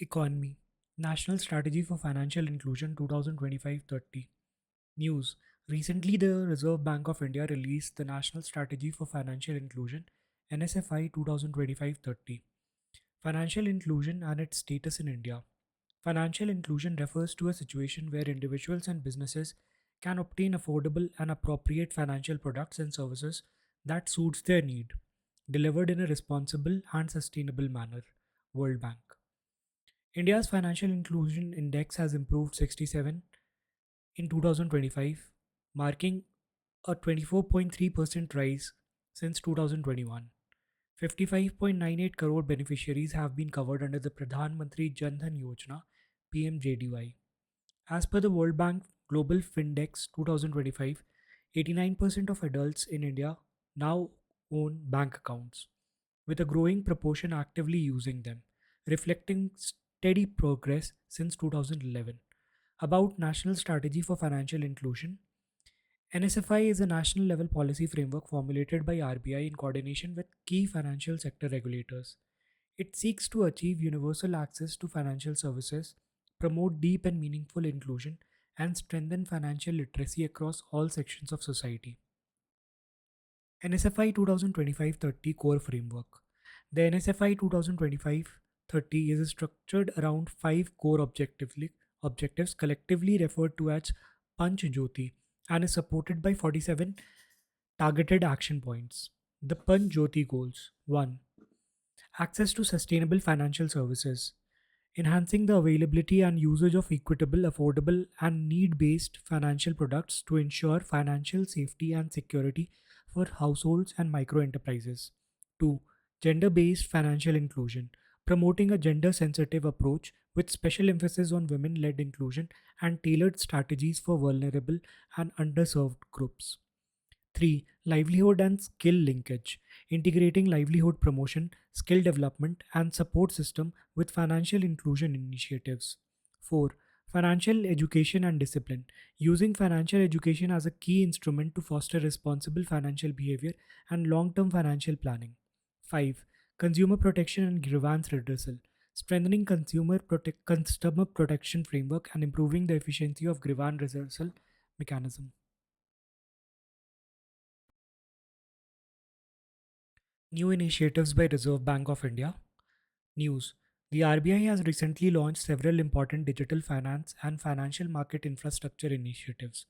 Economy National Strategy for Financial Inclusion 2025-30. News. Recently, the Reserve Bank of India released the National Strategy for Financial Inclusion NSFI 2025-30. Financial inclusion and its status in India. Financial inclusion refers to a situation where individuals and businesses can obtain affordable and appropriate financial products and services that suits their need, delivered in a responsible and sustainable manner. World Bank. India's financial inclusion index has improved 67 in 2025, marking a 24.3% rise since 2021. 55.98 crore beneficiaries have been covered under the Pradhan Mantri Jan Dhan Yojana (PMJDY). As per the World Bank Global Findex 2025, 89% of adults in India now own bank accounts, with a growing proportion actively using them, reflecting steady progress since 2011. About National Strategy for Financial Inclusion, NSFI is a national level policy framework formulated by RBI in coordination with key financial sector regulators. It seeks to achieve universal access to financial services, promote deep and meaningful inclusion, and strengthen financial literacy across all sections of society. NSFI 2025-30 Core Framework. The NSFI 2025-30 is structured around five core objectives collectively referred to as Panch Jyoti and is supported by 47 targeted action points. The Panch Jyoti goals: 1. Access to sustainable financial services. Enhancing the availability and usage of equitable, affordable, and need based financial products to ensure financial safety and security for households and micro enterprises. 2. Gender based financial inclusion. Promoting a gender sensitive approach with special emphasis on women led inclusion and tailored strategies for vulnerable and underserved groups. 3. Livelihood and skill linkage, integrating livelihood promotion, skill development, and support system with financial inclusion initiatives. 4. Financial education and discipline, using financial education as a key instrument to foster responsible financial behavior and long term financial planning. 5. Consumer protection and grievance redressal, strengthening customer protection framework and improving the efficiency of grievance redressal mechanism. New initiatives by Reserve Bank of India. News. The RBI has recently launched several important digital finance and financial market infrastructure initiatives.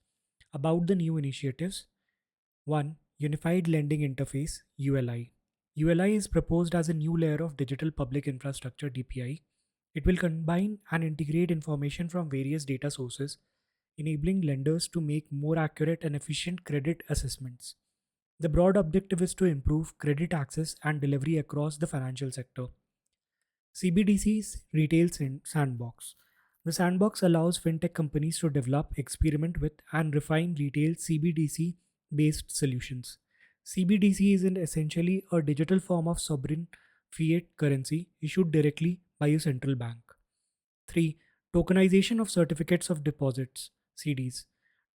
About the new initiatives: 1. Unified Lending Interface (ULI). ULI is proposed as a new layer of digital public infrastructure (DPI). It will combine and integrate information from various data sources, enabling lenders to make more accurate and efficient credit assessments. The broad objective is to improve credit access and delivery across the financial sector. CBDC's Retail Sandbox. The sandbox allows fintech companies to develop, experiment with, and refine retail CBDC based solutions. CBDC is essentially a digital form of sovereign fiat currency issued directly by a central bank. 3. Tokenization of certificates of deposits (CDs).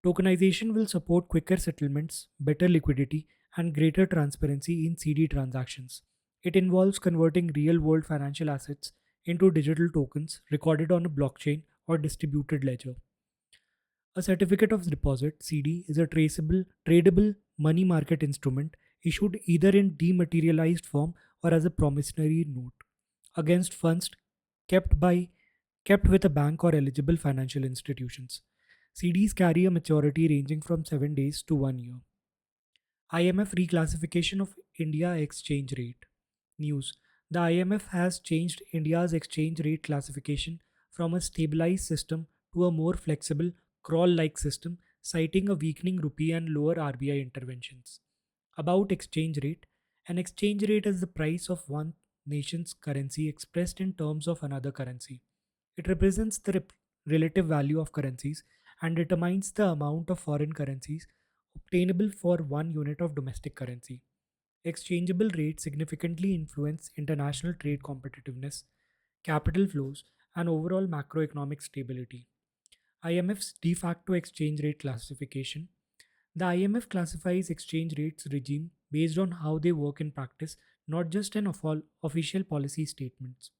Tokenization will support quicker settlements, better liquidity, and greater transparency in CD transactions. It involves converting real world financial assets into digital tokens recorded on a blockchain or distributed ledger. A certificate of deposit (CD) is a traceable, tradable money market instrument issued either in dematerialized form or as a promissory note against funds kept by kept with a bank or eligible financial institutions. CDs carry a maturity ranging from 7 days to 1 year. IMF reclassification of India exchange rate. News. The IMF has changed India's exchange rate classification from a stabilized system to a more flexible, crawl like system, citing a weakening rupee and lower RBI interventions. About exchange rate: an exchange rate is the price of one nation's currency expressed in terms of another currency. It represents the relative value of currencies and determines the amount of foreign currencies obtainable for one unit of domestic currency. Exchangeable rates significantly influence international trade competitiveness, capital flows, and overall macroeconomic stability. IMF's de facto exchange rate classification. The IMF classifies exchange rates regime based on how they work in practice, not just in official policy statements.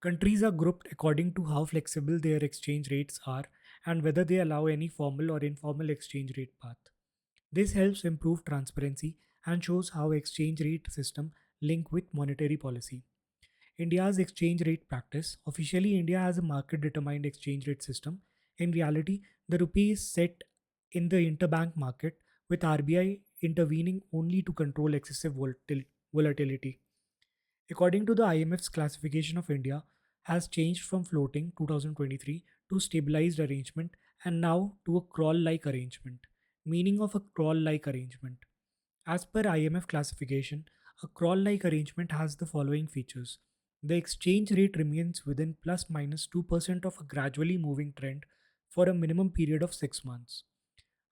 Countries are grouped according to how flexible their exchange rates are and whether they allow any formal or informal exchange rate path. This helps improve transparency and shows how exchange rate system link with monetary policy. India's exchange rate practice. Officially, India has a market determined exchange rate system. In reality, the rupee is set in the interbank market, with RBI intervening only to control excessive volatility. According to the IMF's classification of India, has changed from floating 2023 to stabilized arrangement and now to a crawl-like arrangement. Meaning of a crawl-like arrangement. As per IMF classification, a crawl like arrangement has the following features. The exchange rate remains within plus minus 2% of a gradually moving trend for a minimum period of 6 months.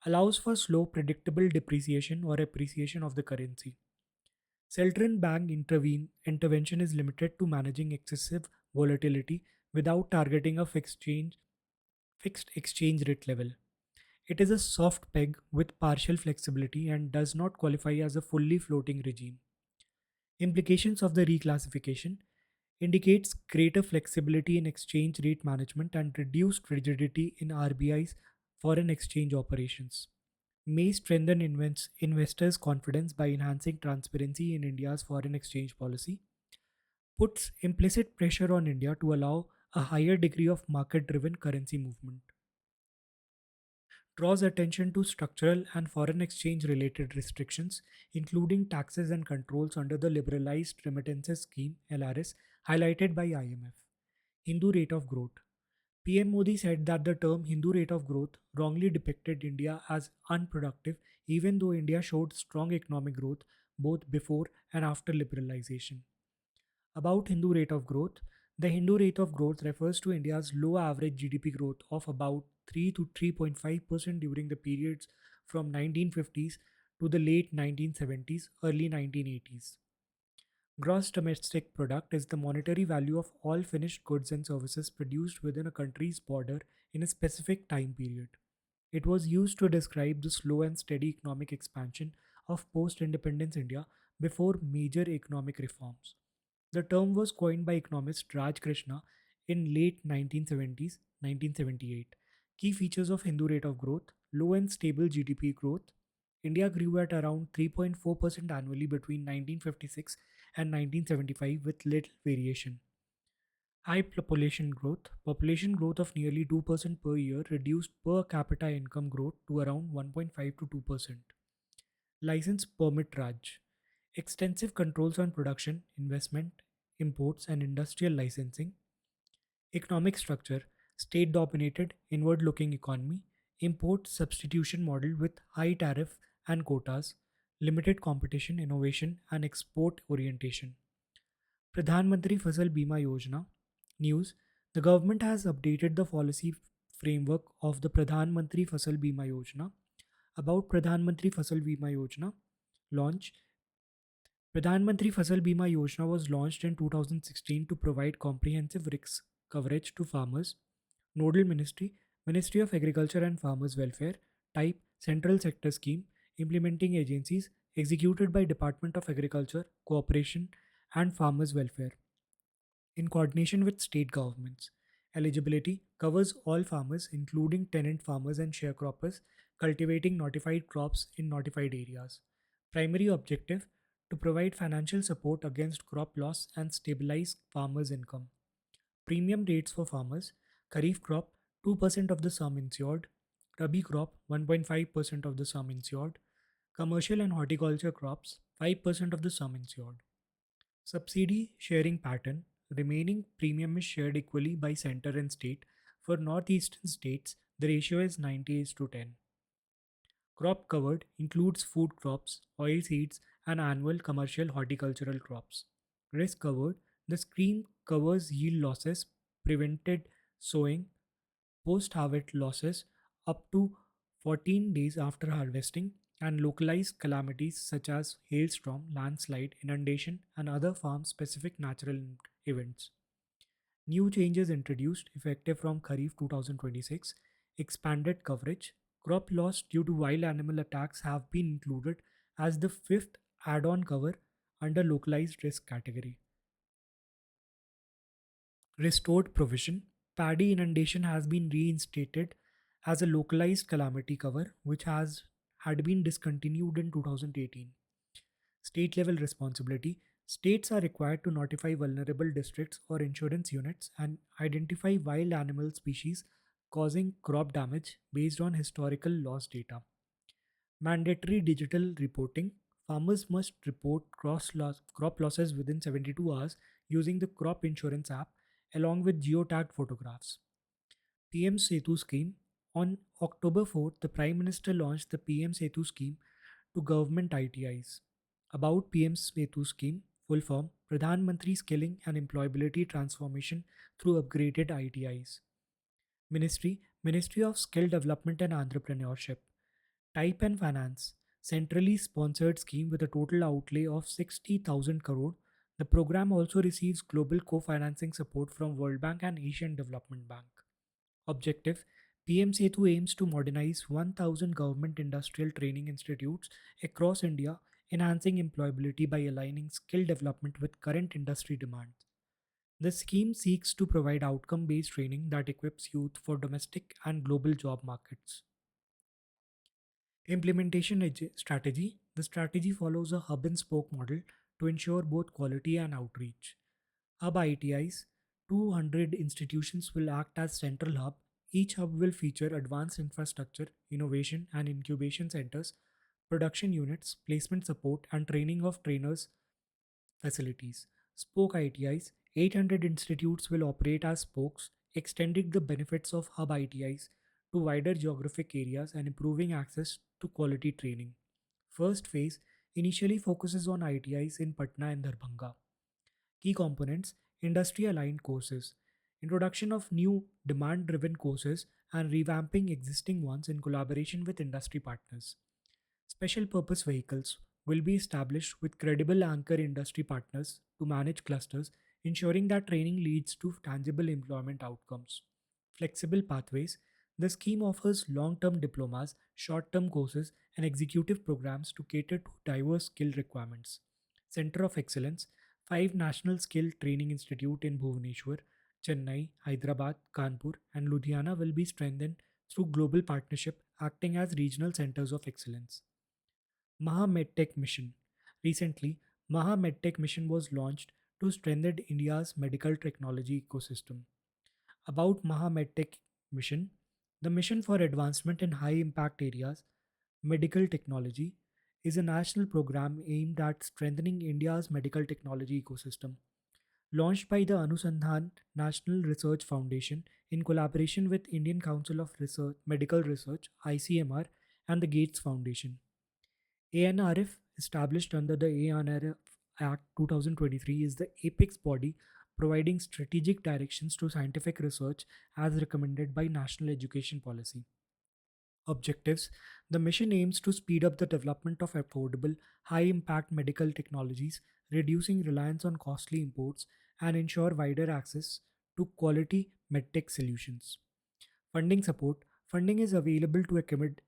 Allows for slow, predictable depreciation or appreciation of the currency. Central bank intervention is limited to managing excessive volatility without targeting a fixed exchange rate level. It is a soft peg with partial flexibility and does not qualify as a fully floating regime. Implications of the reclassification indicates greater flexibility in exchange rate management and reduced rigidity in RBI's foreign exchange operations. May strengthen investors' confidence by enhancing transparency in India's foreign exchange policy, puts implicit pressure on India to allow a higher degree of market driven currency movement, draws attention to structural and foreign exchange related restrictions, including taxes and controls under the Liberalized Remittances Scheme (LRS) highlighted by IMF. Hindu rate of growth. PM Modi said that the term Hindu rate of growth wrongly depicted India as unproductive, even though India showed strong economic growth both before and after liberalization. About Hindu rate of growth, the Hindu rate of growth refers to India's low average GDP growth of about 3 to 3.5% during the periods from 1950s to the late 1970s, early 1980s. Gross domestic product is the monetary value of all finished goods and services produced within a country's border in a specific time period. It was used to describe the slow and steady economic expansion of post independence India before major economic reforms. The term was coined by economist Raj Krishna in late 1970s 1978. Key features of Hindu rate of growth: low and stable GDP growth. India grew at around 3.4% annually between 1956 and 1975 with little variation. High population growth of nearly 2% per year reduced per capita income growth to around 1.5 to 2%. License permit Raj. Extensive controls on production, investment, imports, and industrial licensing. Economic structure: state dominated, inward looking economy. Import substitution model with high tariff and quotas. Limited competition, innovation, and export orientation. Pradhan Mantri Fasal Bima Yojana. News: the government has updated the policy framework of the Pradhan Mantri Fasal Bima Yojana. About Pradhan Mantri Fasal Bima Yojana launch. Pradhan Mantri Fasal Bima Yojana was launched in 2016 to provide comprehensive risk coverage to farmers. Nodal Ministry: Ministry of Agriculture and Farmers Welfare. Type: Central Sector Scheme. Implementing agencies: executed by Department of Agriculture, Cooperation and Farmers Welfare in coordination with state governments. Eligibility: covers all farmers, including tenant farmers and sharecroppers, cultivating notified crops in notified areas. Primary objective: to provide financial support against crop loss and stabilize farmers' income. Premium rates for farmers: Kharif crop 2% of the sum insured, Rabi crop 1.5% of the sum insured, commercial and horticulture crops 5% of the sum insured. Subsidy sharing pattern: remaining premium is shared equally by center and state. For northeastern states, the ratio is 90 is to 10. Crop covered includes food crops, oil seeds, and annual commercial horticultural crops. Risk covered: the scheme covers yield losses, prevented sowing, post harvest losses up to 14 days after harvesting, and localized calamities such as hailstorm, landslide, inundation, and other farm specific natural events. New changes introduced effective from Kharif 2026. Expanded coverage. Crop loss due to wild animal attacks have been included as the fifth add on cover under localized risk category. Restored provision. Paddy inundation has been reinstated as a localized calamity cover, which has had been discontinued in 2018. State level responsibility. States are required to notify vulnerable districts or insurance units and identify wild animal species causing crop damage based on historical loss data. Mandatory digital reporting. Farmers must report crop losses within 72 hours using the crop insurance app along with geotagged photographs. PM Setu scheme. On October 4th, the Prime Minister launched the PM Setu scheme to government ITIs. About PM Setu scheme, full form Pradhan Mantri Skilling and Employability Transformation through upgraded ITIs. Ministry of Skill Development and Entrepreneurship. Type and Finance, centrally sponsored scheme with a total outlay of 60,000 crore. The program also receives global co-financing support from World Bank and Asian Development Bank. Objective: PM Setu aims to modernize 1,000 government industrial training institutes across India, enhancing employability by aligning skill development with current industry demands. The scheme seeks to provide outcome based training that equips youth for domestic and global job markets. Strategy. The strategy follows a hub and spoke model to ensure both quality and outreach. Hub ITIs. 200 institutions will act as central hub. Each hub will feature advanced infrastructure, innovation and incubation centers, production units, placement support, and training of trainers facilities. Spoke ITIs. 800 institutes will operate as spokes, extending the benefits of hub ITIs to wider geographic areas and improving access to quality training. First phase initially focuses on ITIs in Patna and Darbhanga. Key components: industry aligned courses, introduction of new demand driven courses, and revamping existing ones in collaboration with industry partners. Special purpose vehicles will be established with credible anchor industry partners to manage clusters, ensuring that training leads to tangible employment outcomes. Flexible pathways. The scheme offers long term diplomas, short term courses, and executive programs to cater to diverse skill requirements. Center of Excellence. 5 National Skill Training Institute in Bhubaneswar, Chennai, Hyderabad, Kanpur, and Ludhiana will be strengthened through global partnership, acting as regional centers of excellence. Maha MedTech Mission. Recently, Maha MedTech Mission was launched to strengthen India's medical technology ecosystem. About Maha MedTech Mission, the mission for advancement in high impact areas, medical technology, is a national program aimed at strengthening India's medical technology ecosystem. Launched by the Anusandhan National Research Foundation in collaboration with Indian Council of Research, Medical Research (ICMR) and the Gates Foundation. ANRF, established under the ANRF Act 2023, is the apex body providing strategic directions to scientific research as recommended by National Education Policy. Objectives: the mission aims to speed up the development of affordable, high impact medical technologies, reducing reliance on costly imports, and ensure wider access to quality medtech solutions. Funding support. Funding is available to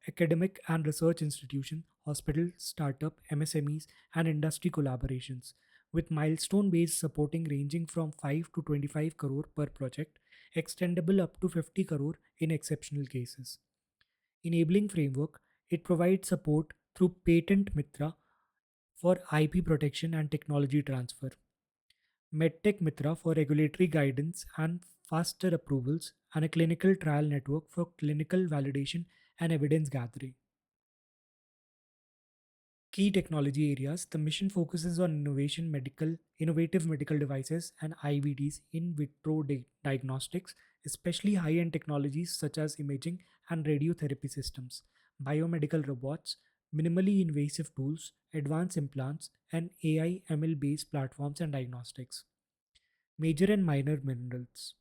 academic and research institutions, hospitals, startup, MSMEs, and industry collaborations, with milestone based supporting ranging from 5 to 25 crore per project, extendable up to 50 crore in exceptional cases. Enabling framework. It provides support through Patent Mitra for IP protection and technology transfer. MedTech Mitra for regulatory guidance and faster approvals, and a clinical trial network for clinical validation and evidence gathering. Key technology areas. The mission focuses on innovative medical devices and IVDs in vitro diagnostics, especially high-end technologies such as imaging and radiotherapy systems, biomedical robots, minimally invasive tools, advanced implants, and AI ML based platforms and diagnostics. Major and minor minerals.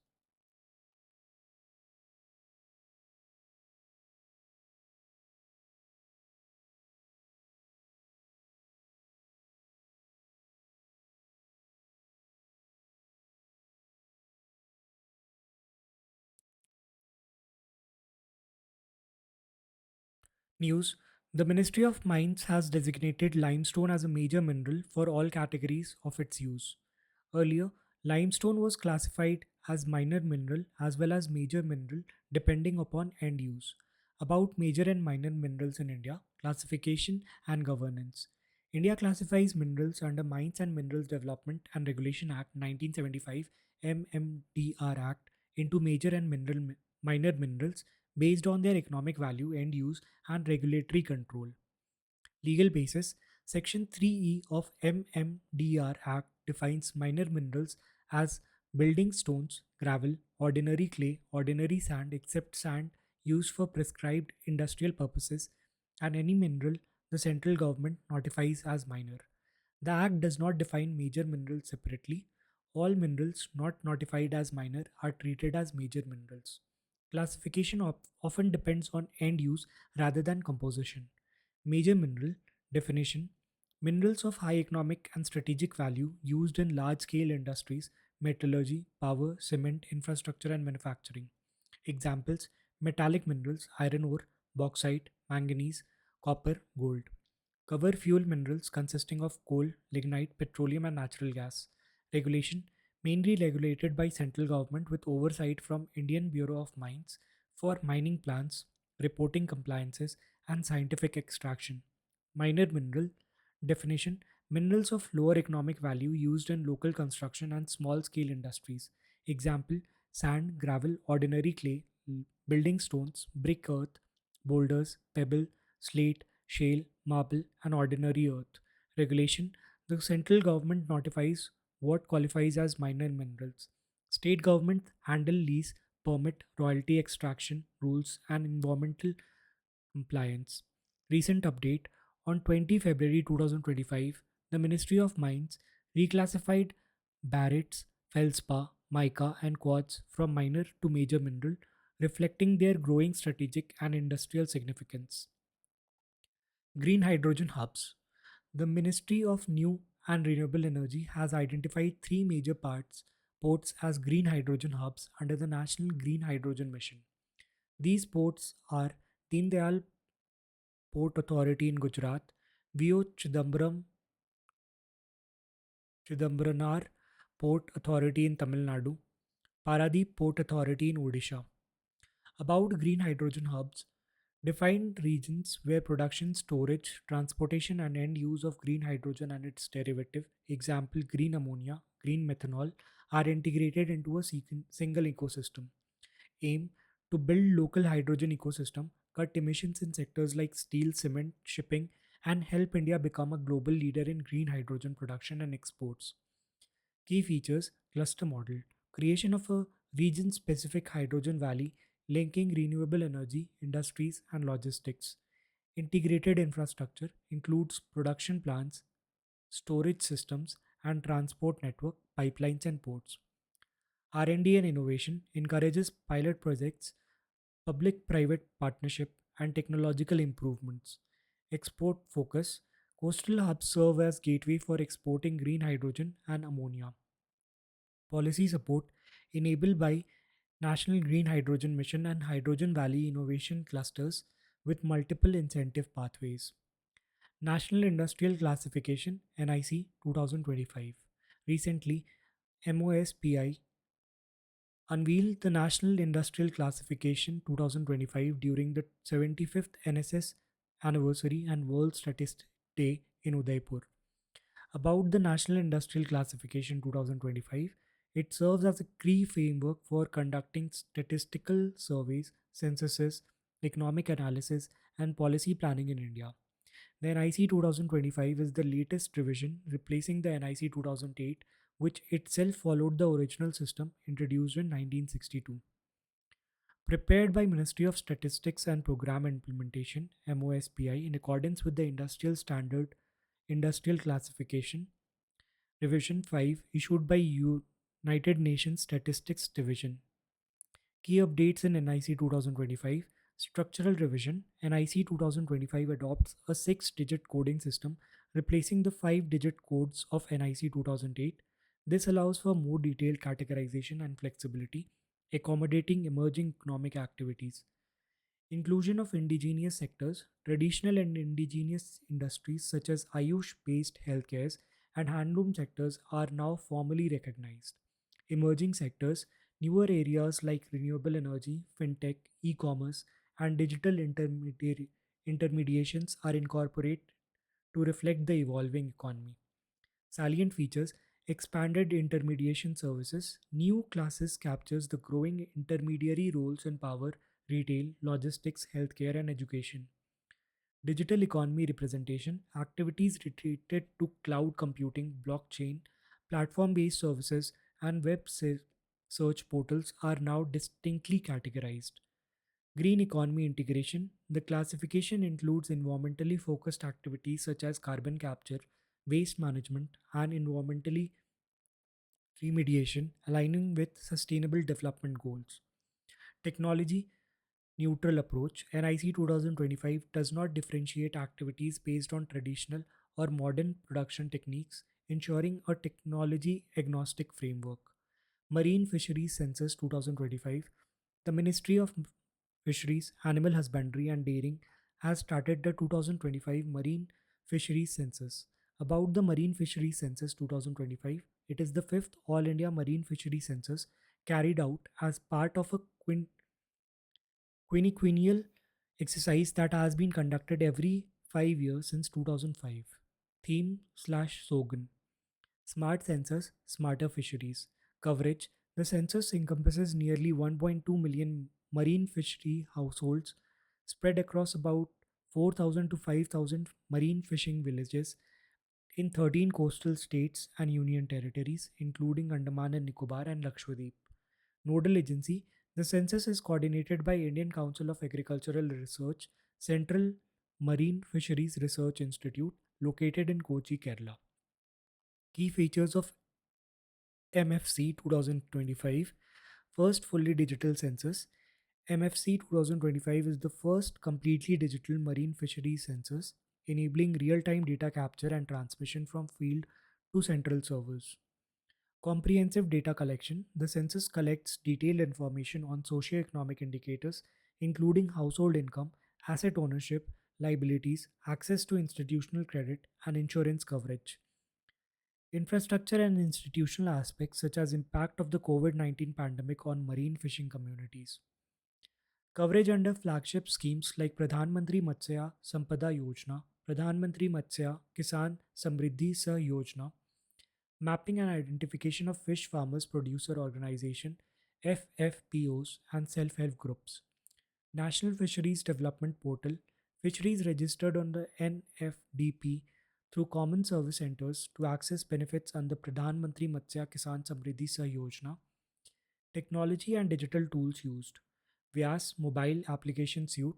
News. The Ministry of Mines has designated limestone as a major mineral for all categories of its use. Earlier, Limestone was classified as minor mineral as well as major mineral depending upon end use. About major and minor minerals in India, classification and governance. India classifies minerals under Mines and Minerals Development and Regulation Act 1975 MMDR Act into major and minor minerals based on their economic value, end use, and regulatory control. Legal basis. Section 3E of MMDR Act defines minor minerals as building stones, gravel, ordinary clay, ordinary sand except sand used for prescribed industrial purposes, and any mineral the central government notifies as minor. The Act does not define major minerals separately. All minerals not notified as minor are treated as major minerals. Classification often depends on end use rather than composition. Major mineral definition: minerals of high economic and strategic value used in large scale industries, metallurgy, power, cement, infrastructure, and manufacturing. Examples: metallic minerals, iron ore, bauxite, manganese, copper, gold. Cover fuel minerals consisting of coal, lignite, petroleum, and natural gas. Regulation mainly regulated by central government with oversight from Indian Bureau of Mines for mining plants, reporting compliances, and scientific extraction. Minor mineral definition: minerals of lower economic value used in local construction and small scale industries. Example: sand, gravel, ordinary clay, building stones, brick earth, boulders, pebble, slate, shale, marble, and ordinary earth. Regulation: the central government notifies what qualifies as minor minerals. State government handle lease, permit, royalty extraction rules, and environmental compliance. Recent update: on 20 February 2025, the Ministry of Mines reclassified barrettes, feldspar, mica, and quartz from minor to major mineral, reflecting their growing strategic and industrial significance. Green hydrogen hubs. The Ministry of New and Renewable Energy has identified three major ports as green hydrogen hubs under the National Green Hydrogen Mission. These ports are Deen Dayal Port Authority in Gujarat, VO Chidambarar Port Authority in Tamil Nadu, Paradeep Port Authority in Odisha. About green hydrogen hubs: defined regions where production, storage, transportation, and end use of green hydrogen and its derivative, example green ammonia, green methanol, are integrated into a single ecosystem. Aim: to build local hydrogen ecosystem, cut emissions in sectors like steel, cement, shipping, and help India become a global leader in green hydrogen production and exports. Key features: cluster model, creation of a region specific hydrogen valley linking renewable energy, industries, and logistics. Integrated infrastructure includes production plants, storage systems, and transport network, pipelines, and ports. R&D and innovation encourages pilot projects, public private partnership, and technological improvements. Export focus: coastal hubs serve as gateway for exporting green hydrogen and ammonia. Policy support enabled by National Green Hydrogen Mission and Hydrogen Valley Innovation Clusters with multiple incentive pathways. National Industrial Classification NIC 2025. Recently, MOSPI unveiled the National Industrial Classification 2025 during the 75th NSS anniversary and World Statistic Day in Udaipur. About the National Industrial Classification 2025, it serves as a key framework for conducting statistical surveys, censuses, economic analysis, and policy planning in India. The NIC 2025 is the latest revision, replacing the NIC 2008, which itself followed the original system introduced in 1962. Prepared by Ministry of Statistics and Program Implementation (MOSPI) in accordance with the Industrial Standard Industrial Classification Revision 5 issued by United Nations Statistics Division. Key updates in NIC 2025. Structural revision: NIC 2025 adopts a 6-digit coding system, replacing the 5-digit codes of NIC 2008. This allows for more detailed categorization and flexibility, accommodating emerging economic activities. Inclusion of indigenous sectors: traditional and indigenous industries such as Ayush based healthcares and handloom sectors are now formally recognized. Emerging sectors, newer areas like renewable energy, fintech, e commerce, and digital intermediations are incorporated to reflect the evolving economy. Salient features expanded intermediation services, new classes captures the growing intermediary roles in power, retail, logistics, healthcare, and education. Digital economy representation activities retreated to cloud computing, blockchain, platform based services, and search portals are now distinctly categorized. Green economy integration the classification includes environmentally focused activities such as carbon capture, waste management, and environmentally remediation, aligning with sustainable development goals. Technology neutral approach, NIC 2025 does not differentiate activities based on traditional or modern production techniques, ensuring a technology agnostic framework. Marine Fisheries Census 2025 The Ministry of Fisheries, Animal Husbandry and Dairying has started the 2025 Marine Fisheries Census. About the Marine Fisheries Census 2025, it is the fifth All India Marine Fisheries Census carried out as part of a quinquennial exercise that has been conducted every 5 years since 2005. Theme slash slogan Smart Census, Smarter Fisheries. Coverage The census encompasses nearly 1.2 million marine fishery households spread across about 4,000 to 5,000 marine fishing villages in 13 coastal states and union territories, including Andaman and Nicobar and Lakshadweep. Nodal agency The census is coordinated by Indian Council of Agricultural Research, Central Marine Fisheries Research Institute, located in Kochi, Kerala. Key features of MFC 2025 First fully digital census. MFC 2025 is the first completely digital marine fisheries census, enabling real time data capture and transmission from field to central servers. Comprehensive data collection The census collects detailed information on socioeconomic indicators, including household income, asset ownership, liabilities, access to institutional credit, and insurance coverage. Infrastructure and institutional aspects such as impact of the COVID-19 pandemic on marine fishing communities. Coverage under flagship schemes like Pradhan Mantri Matsya Sampada Yojana, Pradhan Mantri Matsya Kisan Samriddhi Sah Yojana, mapping and identification of fish farmers producer organization FFPOs and self-help groups. National Fisheries Development Portal Fisheries registered on the NFDP through common service centers to access benefits under Pradhan Mantri Matsya Kisan Samriddhi Sah Yojana. Technology and digital tools used. Vyas mobile application suite.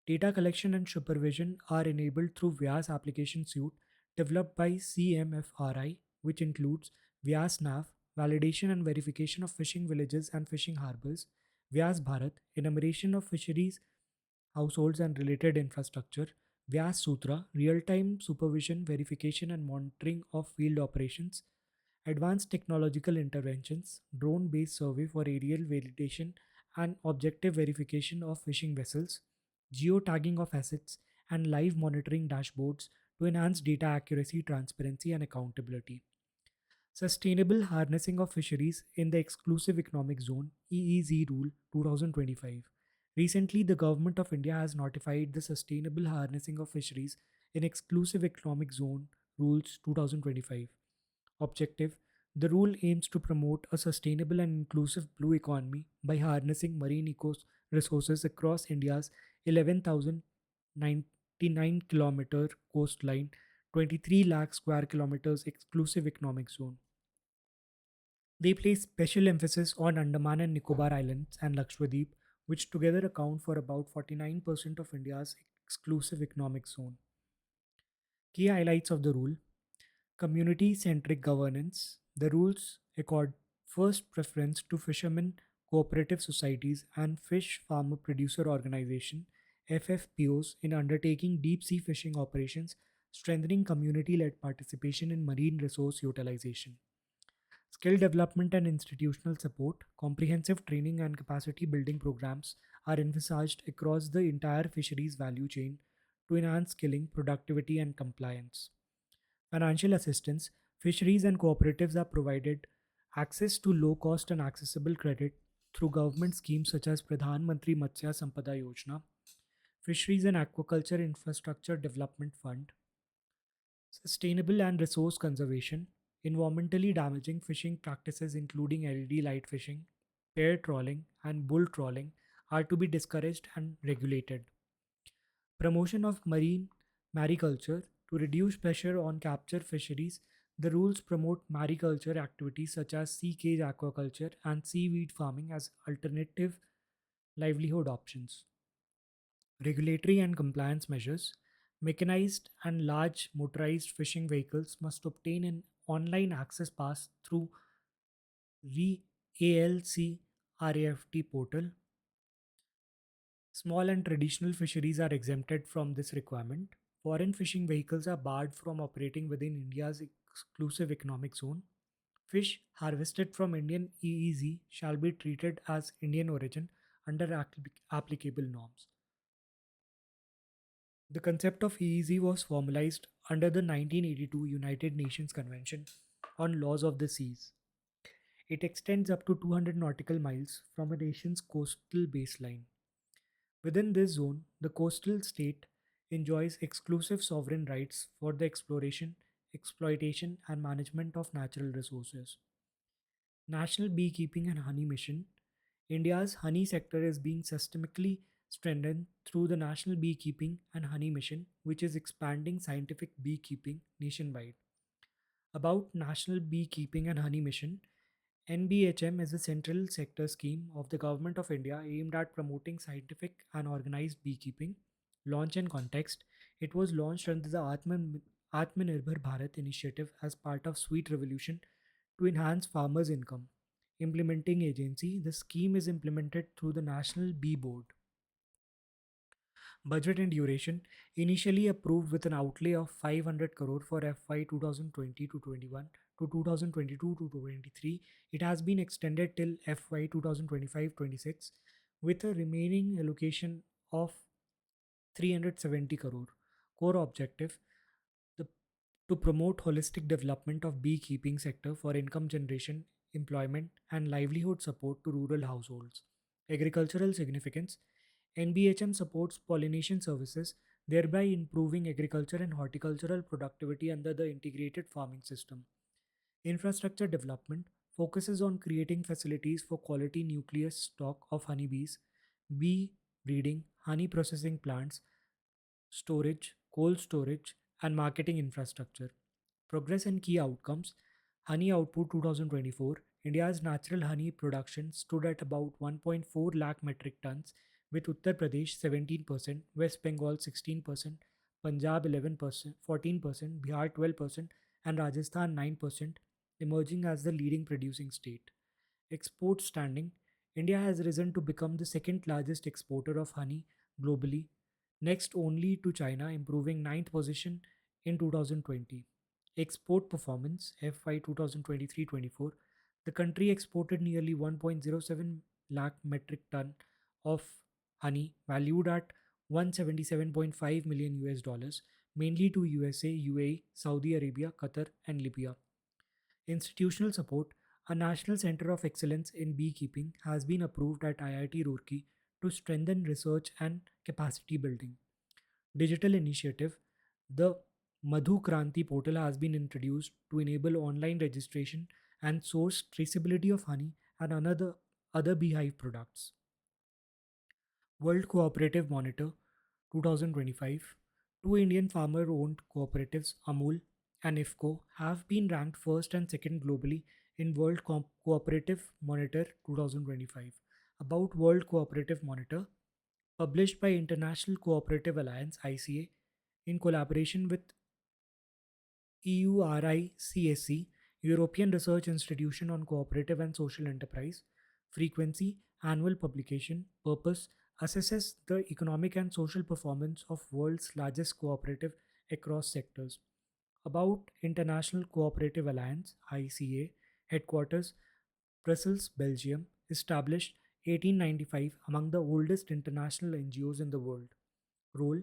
Data collection and supervision are enabled through Vyas application suite developed by CMFRI, which includes Vyas Nav, validation and verification of fishing villages and fishing harbors, Vyas Bharat, enumeration of fisheries households and related infrastructure, Vyas Sutra, real time supervision, verification, and monitoring of field operations, advanced technological interventions, drone based survey for aerial validation and objective verification of fishing vessels, geotagging of assets, and live monitoring dashboards to enhance data accuracy, transparency, and accountability. Sustainable Harnessing of Fisheries in the Exclusive Economic Zone EEZ Rule 2025. Recently, the Government of India has notified the Sustainable Harnessing of Fisheries in Exclusive Economic Zone Rules 2025. Objective The rule aims to promote a sustainable and inclusive blue economy by harnessing marine resources across India's 11,099 kilometer coastline, 23 lakh square kilometers exclusive economic zone. They place special emphasis on Andaman and Nicobar Islands and Lakshadweep, which together account for about 49% of India's exclusive economic zone. Key highlights of the rule Community centric governance. The rules accord first preference to fishermen, cooperative societies, and fish farmer producer organization FFPOs in undertaking deep sea fishing operations, strengthening community led participation in marine resource utilization. Skill development and institutional support, comprehensive training and capacity building programs are envisaged across the entire fisheries value chain to enhance skilling, productivity, and compliance. Financial assistance, fisheries and cooperatives are provided access to low cost and accessible credit through government schemes such as Pradhan Mantri Matsya Sampada Yojana, Fisheries and Aquaculture Infrastructure Development Fund, sustainable and resource conservation, environmentally damaging fishing practices including LED light fishing, pair trawling, and bull trawling are to be discouraged and regulated. Promotion of marine mariculture to reduce pressure on capture fisheries. The rules promote mariculture activities such as sea cage aquaculture and seaweed farming as alternative livelihood options. Regulatory and compliance measures. Mechanized and large motorized fishing vehicles must obtain an online access pass through the ALC RAFT portal. Small and traditional fisheries are exempted from this requirement. Foreign fishing vehicles are barred from operating within India's exclusive economic zone. Fish harvested from Indian EEZ shall be treated as Indian origin under applicable norms. The concept of EEZ was formalized under the 1982 United Nations Convention on Laws of the Seas. It extends up to 200 nautical miles from a nation's coastal baseline. Within this zone, the coastal state enjoys exclusive sovereign rights for the exploration, exploitation, and management of natural resources. National Beekeeping and Honey Mission. India's honey sector is being systemically strengthened through the National Beekeeping and Honey Mission, which is expanding scientific beekeeping nationwide. About National Beekeeping and Honey Mission, NBHM is a central sector scheme of the Government of India aimed at promoting scientific and organized beekeeping. Launch and context. It was launched under the Atmanirbhar Bharat initiative as part of Sweet Revolution to enhance farmers' income. Implementing agency. The scheme is implemented through the National Bee Board. Budget and duration. Initially approved with an outlay of 500 crore for FY 2020 to 21 to 2022 to 23, it has been extended till FY 2025-26 with a remaining allocation of 370 crore. Core objective: the, to promote holistic development of beekeeping sector for income generation, employment, and livelihood support to rural households. Agricultural significance. NBHM supports pollination services, thereby improving agriculture and horticultural productivity under the integrated farming system. Infrastructure development focuses on creating facilities for quality nucleus stock of honeybees, bee breeding, honey processing plants, storage, cold storage, and marketing infrastructure. Progress and key outcomes. Honey output 2024. India's natural honey production stood at about 1.4 lakh metric tons, with Uttar Pradesh 17%, West Bengal 16%, Punjab 11%, 14%, Bihar 12%, and Rajasthan 9% emerging as the leading producing state. Export standing. India has risen to become the second largest exporter of honey globally, next only to China, improving ninth position in 2020. Export performance FY 2023-24. The country exported nearly 1.07 lakh metric ton of honey valued at 177.5 million US dollars, mainly to USA, UAE, Saudi Arabia, Qatar, and Libya. Institutional support. A National Center of Excellence in Beekeeping has been approved at IIT Roorkee to strengthen research and capacity building. Digital initiative. The Madhu Kranti portal has been introduced to enable online registration and source traceability of honey and another other beehive products. World Cooperative Monitor 2025. Two Indian farmer owned cooperatives, Amul and IFCO, have been ranked first and second globally in World Cooperative Monitor 2025. About World Cooperative Monitor, published by International Cooperative Alliance ICA in collaboration with EURICSC, European Research Institution on Cooperative and Social Enterprise. Frequency, annual publication. Purpose, assesses the economic and social performance of world's largest cooperative across sectors. About International Cooperative Alliance ICA, headquarters Brussels, Belgium, established 1895, among the oldest international NGOs in the world. Role: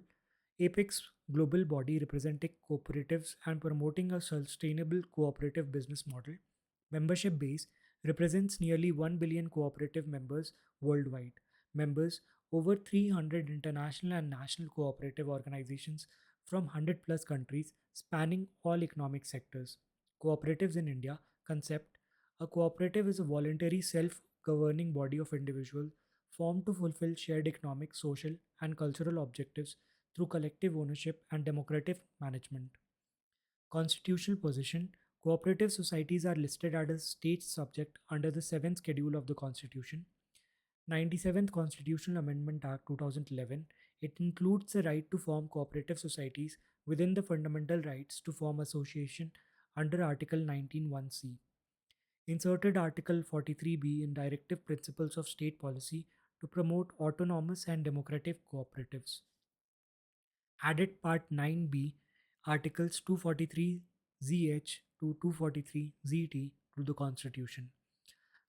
Apex global body representing cooperatives and promoting a sustainable cooperative business model. Membership base: represents nearly 1 billion cooperative members worldwide. Members over 300 international and national cooperative organizations from 100 plus countries spanning all economic sectors. Cooperatives in India concept. A cooperative is a voluntary self governing body of individuals formed to fulfill shared economic, social, and cultural objectives through collective ownership and democratic management. Constitutional position. Cooperative societies are listed as a state subject under the 7th schedule of the Constitution. 97th Constitutional Amendment Act 2011. It includes the right to form cooperative societies within the fundamental rights to form association under Article 19(1)(c). Inserted Article 43(b) in Directive Principles of State Policy to promote autonomous and democratic cooperatives. Added Part 9b, Articles 243(zh) to 243(zt) to the Constitution.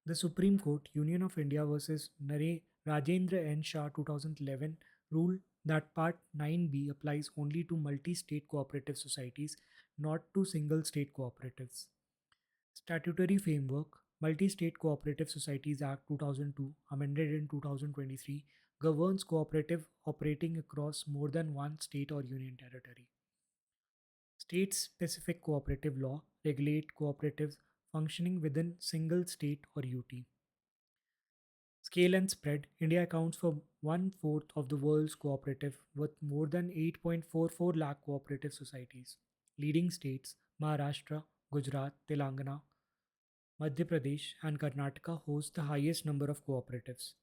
The Supreme Court, Union of India versus Rajendra N. Shah 2011, ruled that Part 9b applies only to multi state cooperative societies, not to single state cooperatives. Statutory framework. Multi State Cooperative Societies Act 2002, amended in 2023, governs cooperative operating across more than one state or union territory. State specific cooperative law regulate cooperatives functioning within single state or UT. Scale and spread. India accounts for one fourth of the world's cooperative with more than 8.44 lakh cooperative societies. Leading states Maharashtra, Gujarat, Telangana, Madhya Pradesh, and Karnataka host the highest number of cooperatives.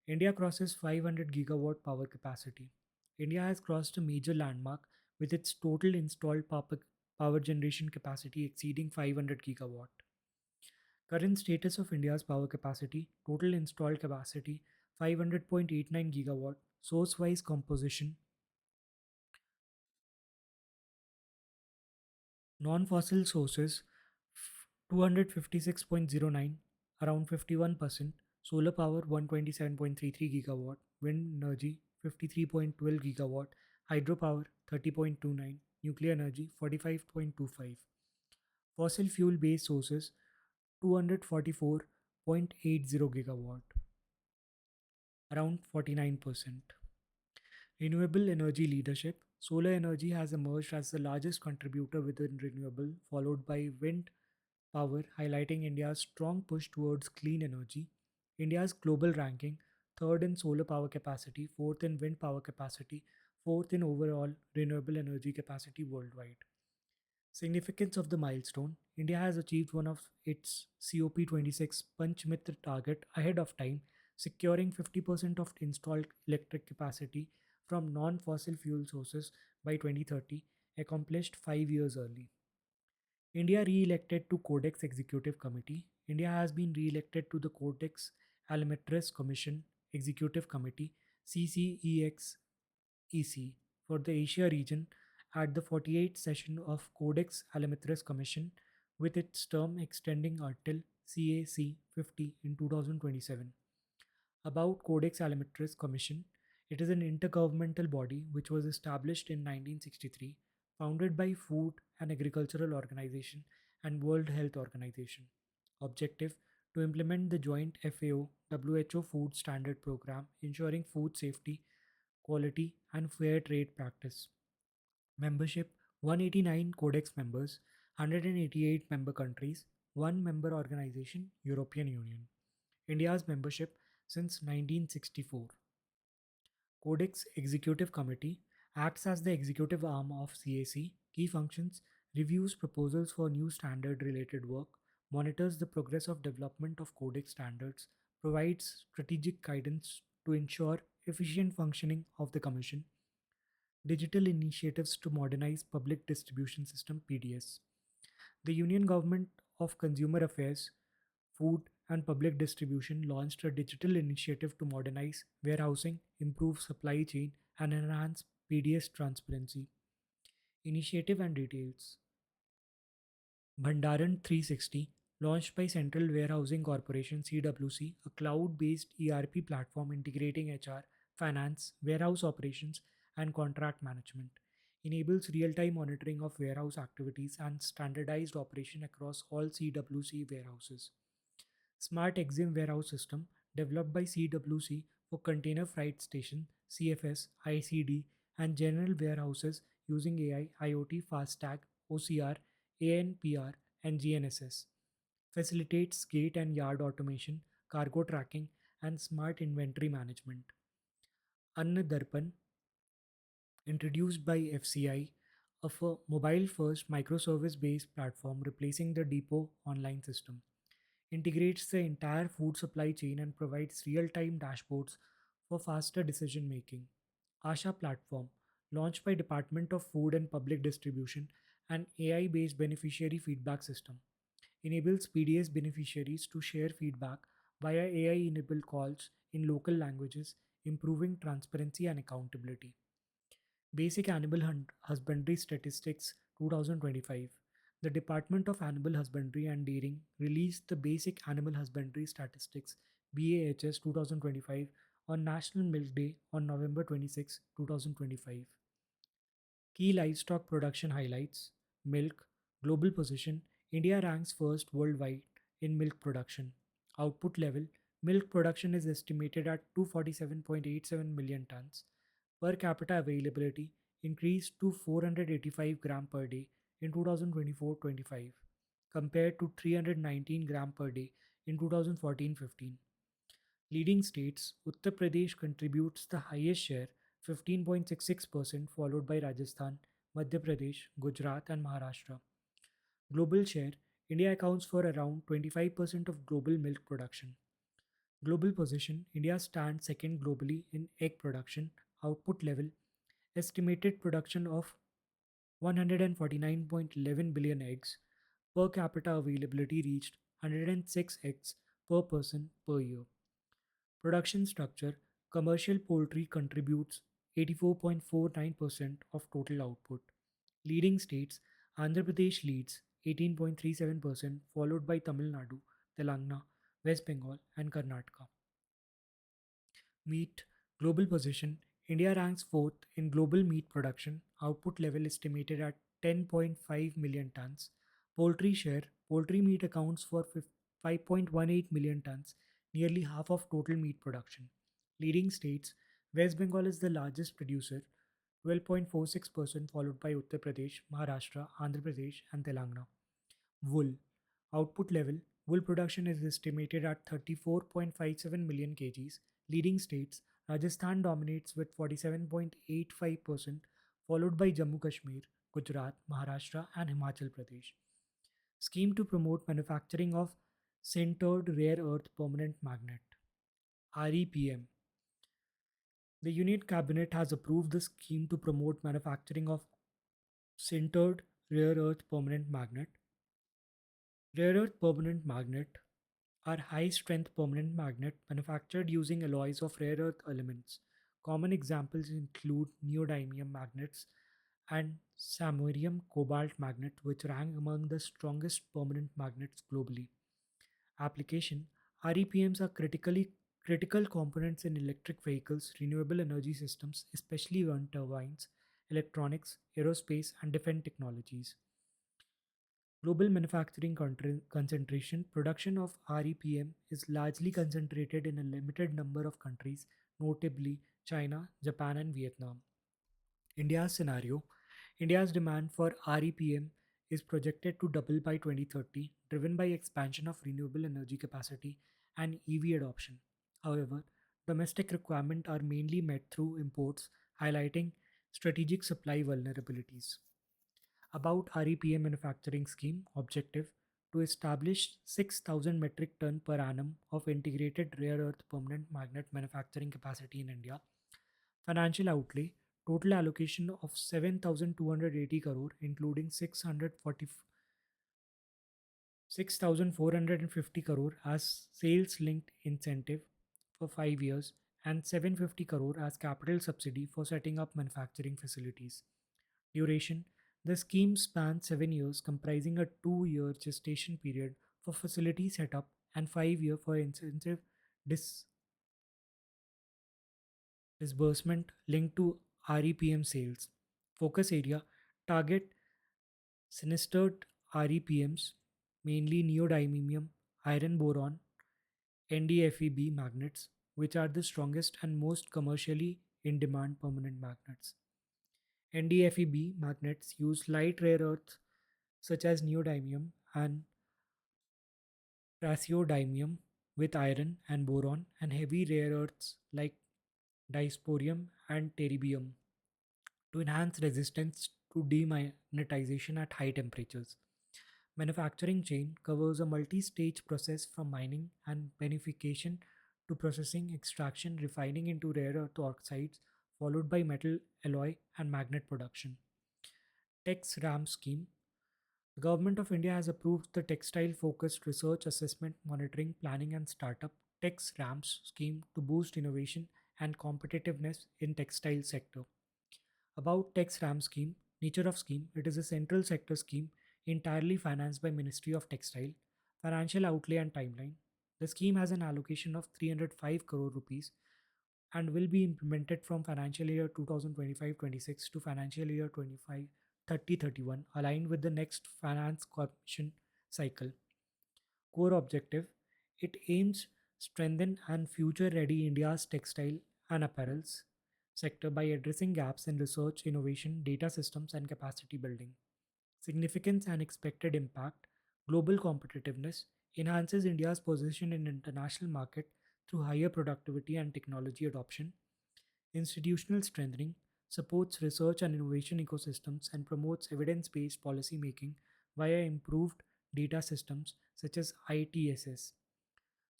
India crosses 500 gigawatt power capacity. India has crossed a major landmark with its total installed power generation capacity exceeding 500 gigawatt. Current status of India's power capacity, total installed capacity 500.89 gigawatt, source wise composition, non fossil sources 256.09, around 51%, solar power 127.33 gigawatt, wind energy 53.12 gigawatt, hydropower 30.29, nuclear energy 45.25. Fossil fuel based sources 244.80 gigawatt, around 49%. Renewable energy leadership. Solar energy has emerged as the largest contributor within renewable, followed by wind power, highlighting India's strong push towards clean energy. India's global ranking: third in solar power capacity, fourth in wind power capacity, fourth in overall renewable energy capacity worldwide. Significance of the milestone: India has achieved one of its COP26 Panchmitra target ahead of time, securing 50% of installed electric capacity from non fossil fuel sources by 2030, accomplished 5 years early. India re-elected to Codex Executive Committee. India has been re-elected to the Codex Alimentarius Commission Executive Committee CCEXEC for the Asia region at the 48th session of Codex Alimentarius Commission, with its term extending until CAC 50 in 2027. About Codex Alimentarius Commission, it is an intergovernmental body which was established in 1963, founded by Food and Agricultural Organization and World Health Organization. Objective: to implement the joint FAO WHO food standard program ensuring food safety, quality and fair trade practice. Membership: 189 Codex members, 188 member countries, 1 member organization, European Union. India's membership since 1964. Codex Executive Committee acts as the executive arm of CAC. Key functions: reviews proposals for new standard related work, monitors the progress of development of Codex standards, provides strategic guidance to ensure efficient functioning of the Commission, digital initiatives to modernize public distribution system PDS. The Union Government of Consumer Affairs, Food and Public Distribution launched a digital initiative to modernize warehousing, improve supply chain, and enhance PDS transparency. Initiative and details. Bhandaran 360, launched by Central Warehousing Corporation CWC, a cloud based ERP platform integrating HR, finance, warehouse operations, and contract management. Enables real time monitoring of warehouse activities and standardized operation across all CWC warehouses. Smart Exim Warehouse System developed by CWC for Container Freight Station, CFS, ICD, and general warehouses using AI, IoT, FASTag, OCR, ANPR, and GNSS. Facilitates gate and yard automation, cargo tracking, and smart inventory management. Anna Darpan, introduced by FCI, a mobile first microservice based platform replacing the depot online system, integrates the entire food supply chain and provides real time dashboards for faster decision making. Asha platform, launched by Department of Food and Public Distribution, an AI based beneficiary feedback system, enables PDS beneficiaries to share feedback via AI enabled calls in local languages, improving transparency and accountability. Basic Animal Husbandry Statistics 2025. The Department of Animal Husbandry and Dairying released the Basic Animal Husbandry Statistics BAHS 2025 on National Milk Day on November 26, 2025. Key livestock production highlights: milk, global position. India ranks first worldwide in milk production. Output level: milk production is estimated at 247.87 million tons. Per capita availability increased to 485 gram per day in 2024-25 compared to 319 gram per day in 2014-15. Leading states: Uttar Pradesh contributes the highest share, 15.66%, followed by Rajasthan, Madhya Pradesh, Gujarat, and Maharashtra. Global share: India accounts for around 25% of global milk production. Global position: India stands second globally in egg production. Output level: estimated production of 149.11 billion eggs. Per capita availability reached 106 eggs per person per year. Production structure: commercial poultry contributes 84.49% of total output. Leading states: Andhra Pradesh leads 18.37%, followed by Tamil Nadu, Telangana, West Bengal, and Karnataka. Meat, global position: India ranks fourth in global meat production, output level estimated at 10.5 million tons. Poultry share: poultry meat accounts for 5.18 million tons, nearly half of total meat production. Leading states: West Bengal is the largest producer, 12.46%, followed by Uttar Pradesh, Maharashtra, Andhra Pradesh, and Telangana. Wool. Output level: wool production is estimated at 34.57 million kgs. Leading states: Rajasthan dominates with 47.85%, followed by Jammu Kashmir, Gujarat, Maharashtra, and Himachal Pradesh. Scheme to promote manufacturing of sintered rare earth permanent magnet (REPM). The Union Cabinet has approved the scheme to promote manufacturing of sintered rare earth permanent magnet. Rare earth permanent magnet are high strength permanent magnet manufactured using alloys of rare earth elements. Common examples include neodymium magnets and samarium cobalt magnet, which rank among the strongest permanent magnets globally. Application: REPMs are critical components in electric vehicles, renewable energy systems, especially wind turbines, electronics, aerospace, and defense technologies. Global manufacturing concentration: production of REPM is largely concentrated in a limited number of countries, notably China, Japan, and Vietnam. India's scenario: India's demand for REPM is projected to double by 2030, driven by expansion of renewable energy capacity and EV adoption. However, domestic requirements are mainly met through imports, highlighting strategic supply vulnerabilities. About REPM manufacturing scheme objective: to establish 6,000 metric ton per annum of integrated rare earth permanent magnet manufacturing capacity in India. Financial outlay: total allocation of 7,280 crore, including 6,450 crore as sales linked incentive for 5 years and 750 crore as capital subsidy for setting up manufacturing facilities. Duration: the scheme spans 7 years, comprising a 2-year gestation period for facility setup and 5-year for incentive dis- disbursement linked to REPM sales. Focus area: target sinistered REPMs, mainly neodymium, iron boron, NDFEB magnets, which are the strongest and most commercially in demand permanent magnets. NDFEB magnets use light rare earths such as neodymium and praseodymium with iron and boron, and heavy rare earths like dysprosium and terbium to enhance resistance to demagnetization at high temperatures. Manufacturing chain covers a multi-stage process from mining and beneficiation to processing, extraction, refining into rare earth oxides, followed by metal alloy and magnet production. Tex RAM scheme. The Government of India has approved the Textile Focused Research Assessment Monitoring Planning and Startup Tex RAMS scheme to boost innovation and competitiveness in textile sector. About Tex RAM scheme, nature of scheme, it is a central sector scheme entirely financed by Ministry of Textile, financial outlay and timeline. The scheme has an allocation of 305 crore rupees and will be implemented from financial year 2025-26 to financial year 25-30-31, aligned with the next finance corporation cycle. Core objective, it aims strengthen and future ready India's textile and apparels sector by addressing gaps in research, innovation, data systems and capacity building. Significance and expected impact, global competitiveness, enhances India's position in international market through higher productivity and technology adoption. Institutional strengthening, supports research and innovation ecosystems and promotes evidence-based policy making via improved data systems such as ITSS.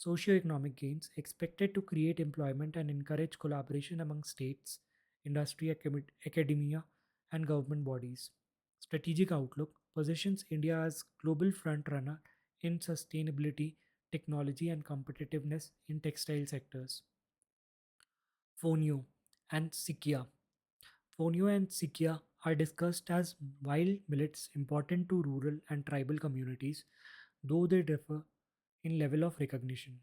Socioeconomic gains, expected to create employment and encourage collaboration among states, industry, academia, and government bodies. Strategic outlook positions India as global frontrunner in sustainability, technology, and competitiveness in textile sectors. Fonio and Sikia. Fonio and Sikia are discussed as wild millets important to rural and tribal communities, though they differ in level of recognition.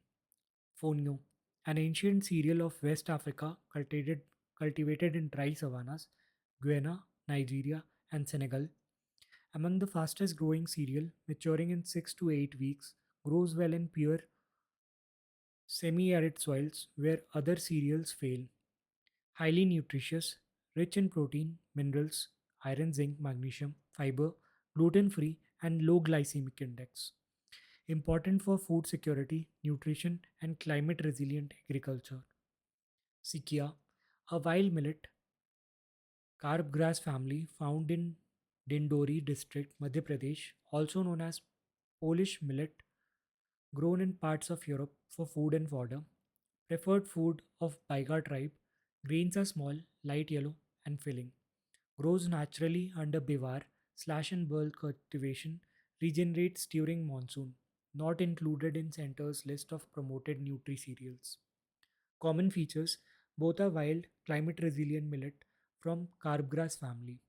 Fonio, an ancient cereal of West Africa cultivated in dry savannas, Guyana, Nigeria, and Senegal, among the fastest growing cereal, maturing in 6 to 8 weeks, grows well in pure semi arid soils where other cereals fail. Highly nutritious, rich in protein, minerals, iron, zinc, magnesium, fiber, gluten free, and low glycemic index. Important for food security, nutrition, and climate resilient agriculture. Sikia, a wild millet, carb grass family found in Dindori district, Madhya Pradesh, also known as Polish millet, grown in parts of Europe for food and fodder. Preferred food of Baiga tribe, grains are small, light yellow, and filling. Grows naturally under bivar, slash and burl cultivation, regenerates during monsoon. Not included in center's list of promoted nutri cereals. Common features, both are wild, climate resilient millet from carbgrass family.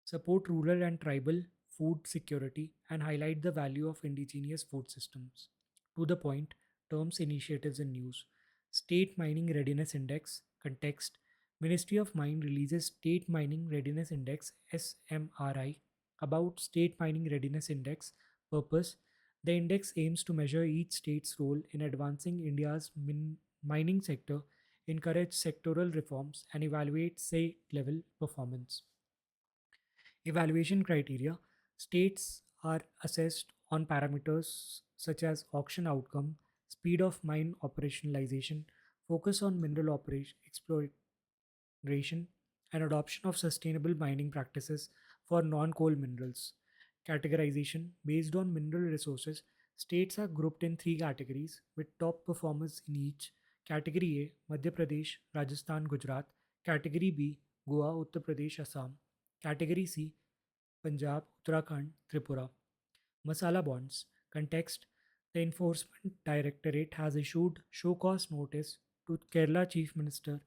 Support rural and tribal food security and highlight the value of indigenous food systems. To the point, terms, initiatives, and news. State Mining Readiness Index context. Ministry of Mine releases State Mining Readiness Index SMRI about State Mining Readiness Index purpose. The index aims to measure each state's role in advancing India's mining sector, encourage sectoral reforms, and evaluate state level performance. Evaluation criteria, states are assessed on parameters such as auction outcome, speed of mine operationalization, focus on mineral operation exploration, and adoption of sustainable mining practices for non-coal minerals. Categorization, based on mineral resources, states are grouped in three categories with top performers in each. Category A, Madhya Pradesh, Rajasthan, Gujarat. Category B, Goa, Uttar Pradesh, Assam. Category C, Punjab, Uttarakhand, Tripura. Masala bonds. Context, the Enforcement Directorate has issued show cause notice to Kerala Chief Minister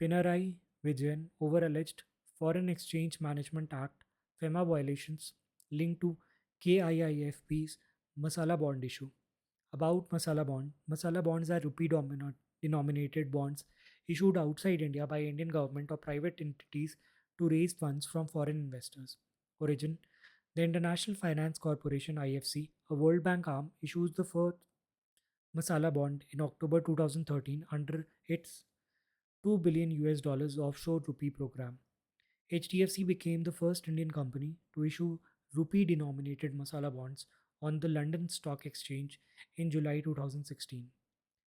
Pinarayi Vijayan over alleged Foreign Exchange Management Act FEMA violations linked to KIIFB's Masala bond issue. About Masala bond, Masala bonds are rupee denominated bonds issued outside India by Indian government or private entities to raise funds from foreign investors. Origin, the International Finance Corporation IFC, a World Bank arm, issues the first Masala bond in October 2013 under its 2 billion US dollars offshore rupee program. HDFC became the first Indian company to issue rupee denominated masala bonds on the London Stock Exchange in July 2016.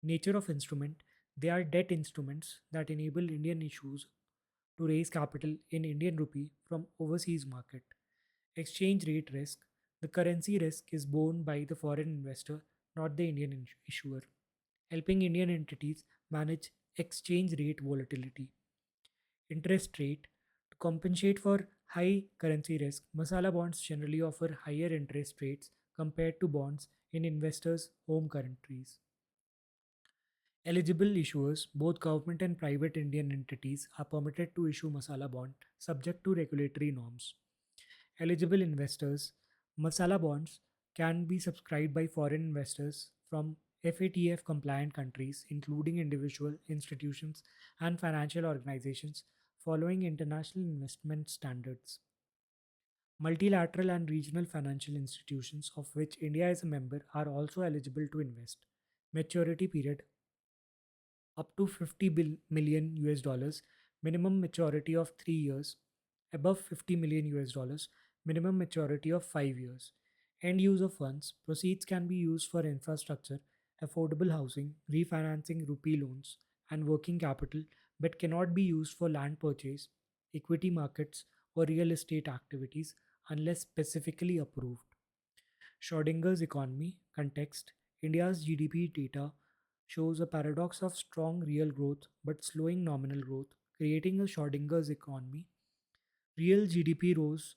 Nature of instrument: they are debt instruments that enable Indian issuers to raise capital in Indian rupee from overseas market. Exchange rate risk: the currency risk is borne by the foreign investor, not the Indian issuer, helping Indian entities manage exchange rate volatility. Interest rate: to compensate for high currency risk, masala bonds generally offer higher interest rates compared to bonds in investors' home countries. Eligible issuers, both government and private Indian entities, are permitted to issue masala bond subject to regulatory norms. Eligible investors: masala bonds can be subscribed by foreign investors from FATF compliant countries, including individual institutions and financial organizations, following international investment standards. Multilateral and regional financial institutions, of which India is a member, are also eligible to invest. Maturity period: up to 50 million US dollars, minimum maturity of 3 years; above 50 million US dollars, minimum maturity of 5 years. End use of funds: proceeds can be used for infrastructure, affordable housing, refinancing rupee loans, and working capital, but cannot be used for land purchase, equity markets, or real estate activities unless specifically approved. Schrodinger's economy context: India's GDP data shows a paradox of strong real growth but slowing nominal growth, creating a Schrodinger's economy. Real GDP rose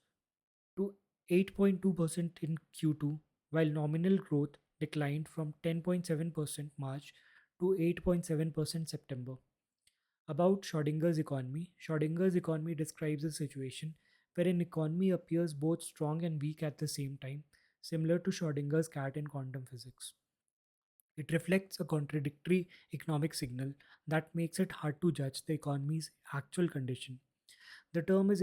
to 8.2% in Q2, while nominal growth declined from 10.7% March to 8.7% September. About Schrodinger's economy: Schrodinger's economy describes a situation where an economy appears both strong and weak at the same time, similar to Schrodinger's cat in quantum physics. It reflects a contradictory economic signal that makes it hard to judge the economy's actual condition. The term is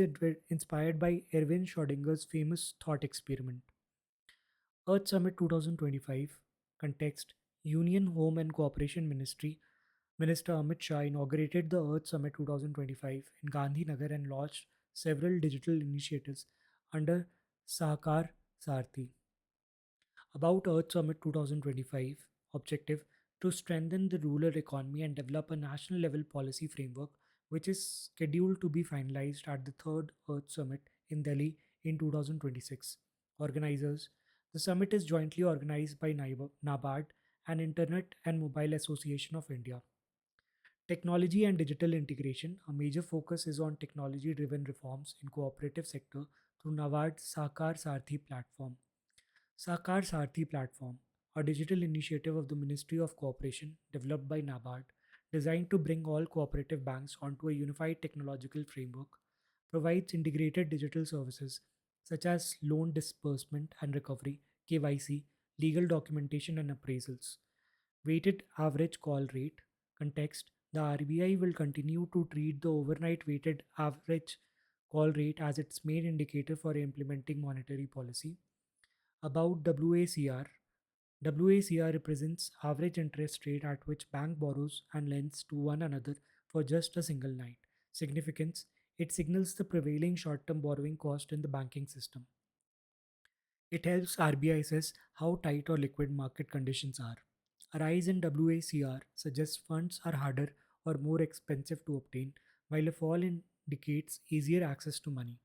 inspired by Erwin Schrödinger's famous thought experiment. Earth Summit 2025 context: Union Home and Cooperation Ministry Minister Amit Shah inaugurated the Earth Summit 2025 in Gandhinagar and launched several digital initiatives under Sahakar Sarthi. About Earth Summit 2025 objective: to strengthen the rural economy and develop a national level policy framework, which is scheduled to be finalized at the third Earth Summit in Delhi in 2026. Organizers: the summit is jointly organized by NABARD and Internet and Mobile Association of India. Technology and digital integration: a major focus is on technology driven reforms in cooperative sector through NABARD's Sakar Sarthi platform. Sakar Sarthi platform, a digital initiative of the Ministry of Cooperation developed by NABARD, designed to bring all cooperative banks onto a unified technological framework, provides integrated digital services such as loan disbursement and recovery, KYC, legal documentation, and appraisals. Weighted average call rate context: the RBI will continue to treat the overnight weighted average call rate as its main indicator for implementing monetary policy. About WACR: WACR represents average interest rate at which bank borrows and lends to one another for just a single night. Significance: it signals the prevailing short-term borrowing cost in the banking system. It helps RBI assess how tight or liquid market conditions are. A rise in WACR suggests funds are harder or more expensive to obtain, while a fall indicates easier access to money.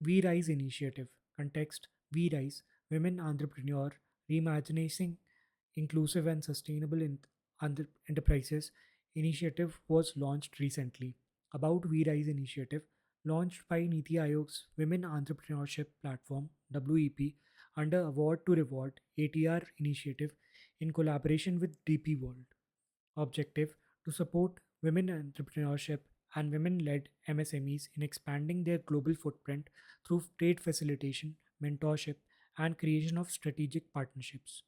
We Rise initiative context: We Rise, Women Entrepreneur Reimagining Inclusive and Sustainable Enterprises initiative was launched recently. About We Rise initiative, launched by Niti Aayog's Women Entrepreneurship Platform (WEP) under Award to Reward ATR initiative in collaboration with DP World. Objective: to support women entrepreneurship and women led MSMEs in expanding their global footprint through trade facilitation, mentorship, and creation of strategic partnerships.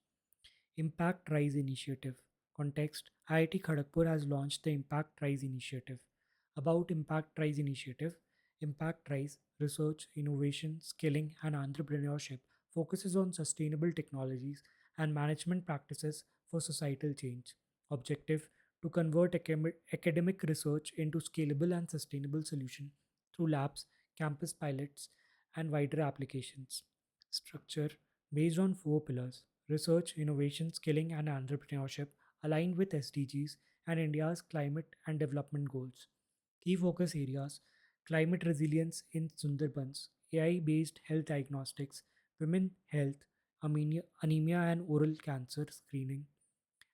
Impact Rise Initiative context: IIT Kharagpur has launched the Impact Rise Initiative. About Impact Rise Initiative: Impact Rise research, innovation, skilling, and entrepreneurship focuses on sustainable technologies and management practices for societal change. Objective to convert academic research into scalable and sustainable solution through labs, campus pilots, and wider applications. Structure based on four pillars: research, innovation, skilling, and entrepreneurship, aligned with SDGs and India's climate and development goals. Key focus areas: climate resilience in Sundarbans, AI based health diagnostics, women health, anemia and oral cancer screening,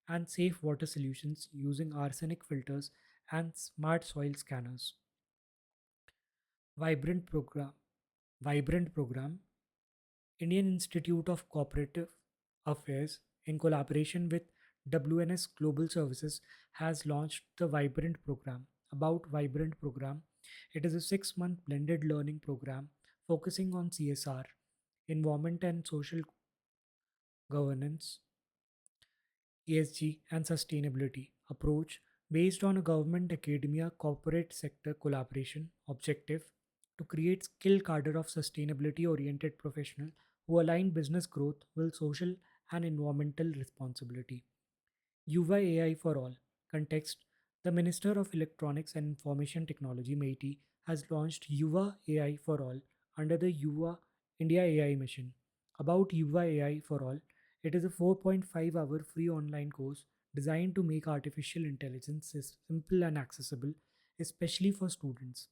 and safe water solutions using arsenic filters and smart soil scanners. Vibrant program. Vibrant program. Indian Institute of Cooperative Affairs, in collaboration with WNS Global Services, has launched the Vibrant program. About Vibrant program, it is a 6-month blended learning program focusing on CSR, environment and social governance, ESG, and sustainability approach based on a government academia corporate sector collaboration objective to create skilled cadre of sustainability oriented professional who align business growth with social and environmental responsibility. UVA AI for All. Context: the Minister of Electronics and Information Technology (MeitY) has launched UVA AI for All under the UVA India AI mission. About UVA AI for All, it is a 4.5-hour free online course designed to make artificial intelligence simple and accessible, especially for students.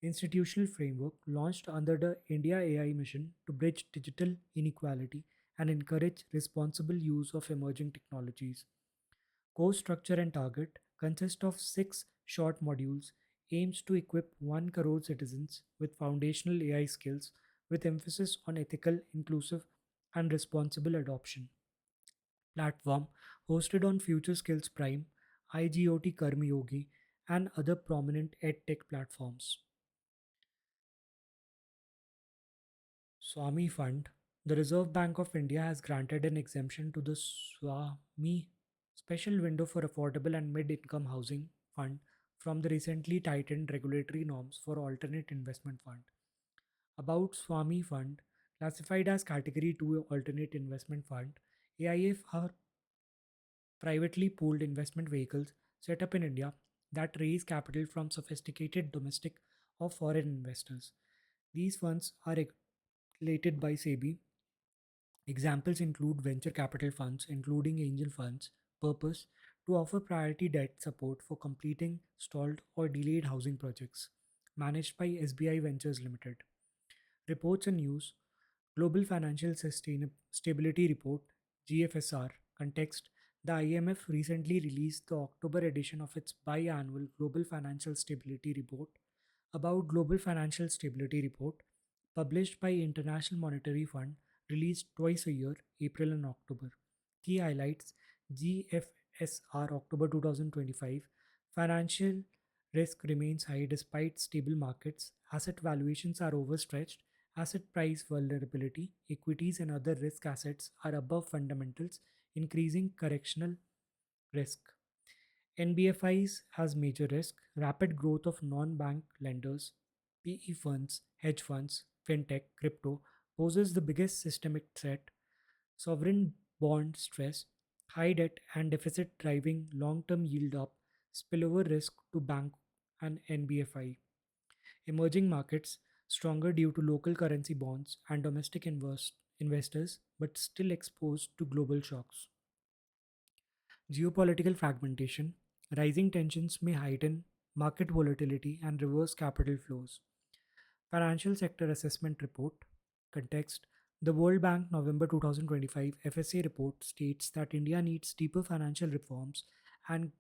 Institutional framework launched under the India AI mission to bridge digital inequality and encourage responsible use of emerging technologies. Course structure and target consist of 6 short modules, aims to equip 1 crore citizens with foundational AI skills with emphasis on ethical, inclusive, and responsible adoption. Platform hosted on Future Skills Prime, IGOT Karmayogi, and other prominent edtech platforms. Swami Fund. The Reserve Bank of India has granted an exemption to the Swami Special Window for Affordable and Mid Income Housing Fund from the recently tightened regulatory norms for alternate investment fund. About Swami Fund, classified as Category 2 Alternate Investment Fund, AIF are privately pooled investment vehicles set up in India that raise capital from sophisticated domestic or foreign investors. These funds are regulated by SEBI. Examples include venture capital funds, including angel funds, purpose to offer priority debt support for completing stalled or delayed housing projects, managed by SBI Ventures Limited. Reports and news: Global Financial Stability Report (GFSR). Context: the IMF recently released the October edition of its biannual Global Financial Stability Report. About Global Financial Stability Report, published by International Monetary Fund, released twice a year, April and October. Key highlights: GFSR October 2025. Financial risk remains high despite stable markets. Asset valuations are overstretched. Asset price vulnerability, equities, and other risk assets are above fundamentals, increasing correctional risk. NBFIs has major risk. Rapid growth of non-bank lenders, PE funds, hedge funds, fintech, crypto poses the biggest systemic threat. Sovereign bond stress, high debt and deficit driving long-term yield up, spillover risk to bank and NBFI. Emerging markets stronger due to local currency bonds and domestic investors, but still exposed to global shocks. Geopolitical fragmentation. Rising tensions may heighten market volatility and reverse capital flows. Financial Sector Assessment Report. Context: the World Bank November 2025 FSA report states that India needs deeper financial reforms and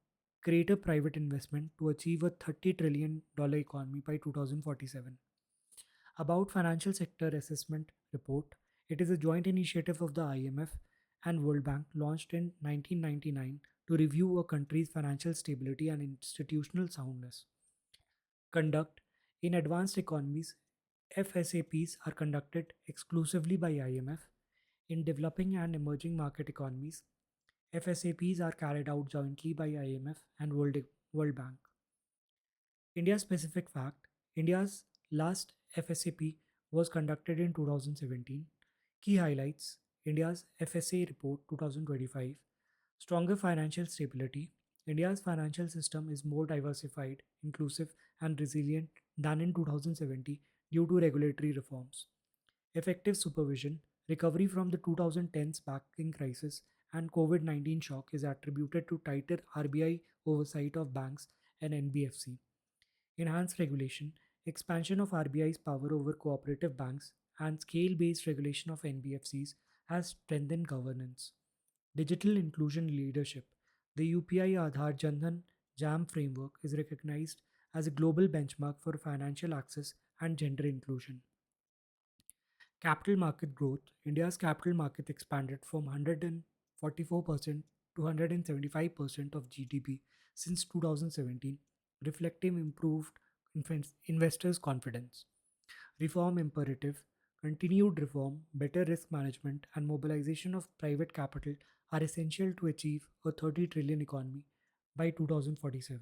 greater private investment to achieve a $30 trillion economy by 2047. About Financial Sector Assessment Report, it is a joint initiative of the IMF and World Bank launched in 1999 to review a country's financial stability and institutional soundness. Conduct: in advanced economies, FSAPs are conducted exclusively by IMF. In developing and emerging market economies, FSAPs are carried out jointly by IMF and World Bank. India specific fact: India's last FSAP was conducted in 2017. Key highlights: India's FSA report 2025. Stronger financial stability. India's financial system is more diversified, inclusive, and resilient than in 2070 due to regulatory reforms. Effective supervision. Recovery from the 2010s banking crisis and COVID 19 shock is attributed to tighter RBI oversight of banks and NBFC. Enhanced regulation. Expansion of RBI's power over cooperative banks and scale based regulation of NBFCs has strengthened governance. Digital inclusion leadership. The UPI Aadhaar Jandhan JAM framework is recognized as a global benchmark for financial access and gender inclusion. Capital market growth. India's capital market expanded from 144% to 175% of GDP since 2017, reflecting improved investors' confidence. Reform imperative. Continued reform, better risk management, and mobilization of private capital are essential to achieve a 30 trillion economy by 2047.